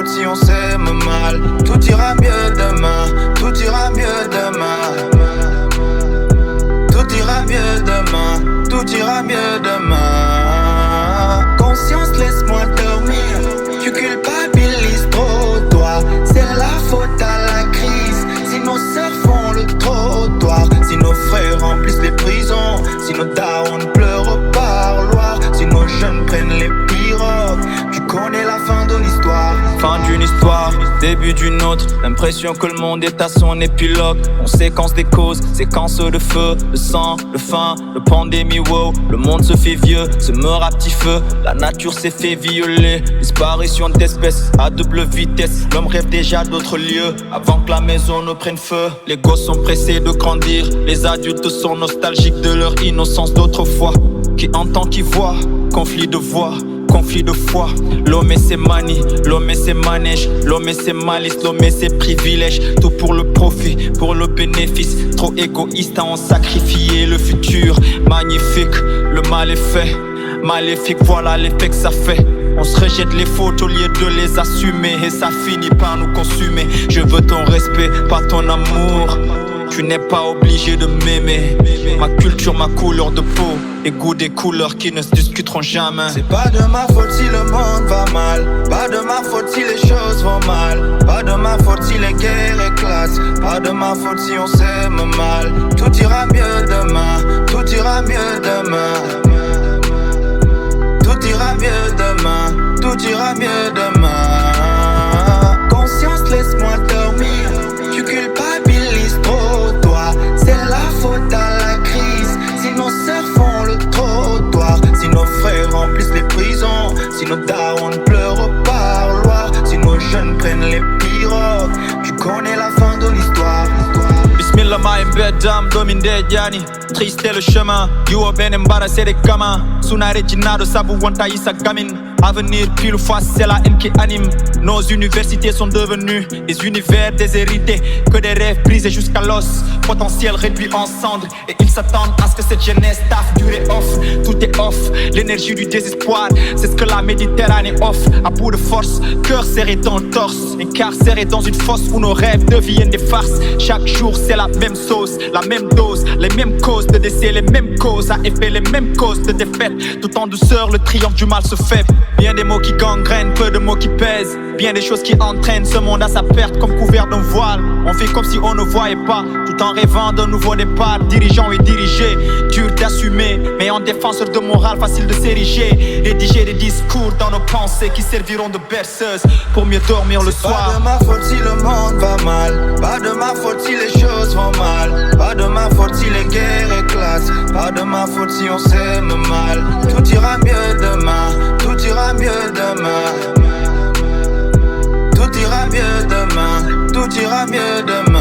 faute si on s'aime mal. Tout ira mieux demain, tout ira mieux demain. Tout ira mieux demain, tout ira mieux demain. Conscience, laisse-moi dormir. Tu culpabilises trop, toi. C'est la faute à la crise. Si nos sœurs font le trottoir, si nos frères remplissent les prisons, si nos darons pleurent au parloir, si nos jeunes prennent les pirogues, tu connais la fin de l'histoire. Fin d'une histoire, début d'une autre. L'impression que le monde est à son épilogue. On séquence des causes, séquence de feu, de sang, de faim, de pandémie, wow. Le monde se fait vieux, se meurt à petit feu. La nature s'est fait violer. Disparition d'espèces à double vitesse. L'homme rêve déjà d'autres lieux avant que la maison ne prenne feu. Les gosses sont pressés de grandir. Les adultes sont nostalgiques de leur innocence d'autrefois. Qui entend, qui voit, conflit de voix, conflit de foi. L'homme et ses manies, l'homme et ses manèges, l'homme et ses malices, l'homme et ses privilèges. Tout pour le profit, pour le bénéfice. Trop égoïste à en sacrifier le futur. Magnifique, le mal est fait. Maléfique, voilà l'effet que ça fait. On se rejette les fautes au lieu de les assumer. Et ça finit par nous consumer. Je veux ton respect, pas ton amour. Tu n'es pas obligé de m'aimer. Ma culture, ma couleur de peau, les goûts des couleurs qui ne se discuteront jamais. C'est pas de ma faute si le monde va mal. Pas de ma faute si les choses vont mal. Pas de ma faute si les guerres éclatent. Pas de ma faute si on s'aime mal. Tout ira mieux demain, tout ira mieux demain. Tout ira mieux demain, tout ira mieux demain. Conscience, laisse-moi dormir. Tu culpabilises trop, toi. C'est la faute à la crise. Si nos sœurs font le trottoir, si nos frères remplissent les prisons, si nos darons pleurent au parloir, si nos jeunes prennent les pirogues, tu connais la fin de l'histoire. Bismillah ma bedam domine de Gianni. Triste est le chemin, you ben embarrassé des gamins. Suna regina de sabu wanta isa gamin. Avenir pile face, c'est la haine qui anime. Nos universités sont devenues des univers déshérités. Que des rêves brisés jusqu'à l'os, potentiel réduit en cendres. Et ils s'attendent à ce que cette jeunesse taffe durer off. Tout est off, l'énergie du désespoir, c'est ce que la Méditerranée offre. À bout de force, cœur serré dans le torse, incarcéré dans une fosse où nos rêves deviennent des farces. Chaque jour c'est la même sauce, la même dose, les mêmes causes de décès, les mêmes causes à effet, les mêmes causes de défaite. Tout en douceur, le triomphe du mal se fait. Bien des mots qui gangrènent, peu de mots qui pèsent. Bien des choses qui entraînent ce monde à sa perte comme couvert d'un voile. On fait comme si on ne voyait pas, tout en rêvant d'un nouveau départ. Dirigeant et dirigé, dur d'assumer, mais en défenseur de morale, facile de s'ériger. Rédiger des discours dans nos pensées qui serviront de berceuses pour mieux dormir le soir. Pas de ma faute si le monde va mal. Pas de ma faute si les choses vont mal. Pas de ma faute si les guerres éclatent. Pas de ma faute si on s'aime mal. Tout ira mieux demain, tout ira mieux demain. Tout ira mieux demain, tout ira mieux demain.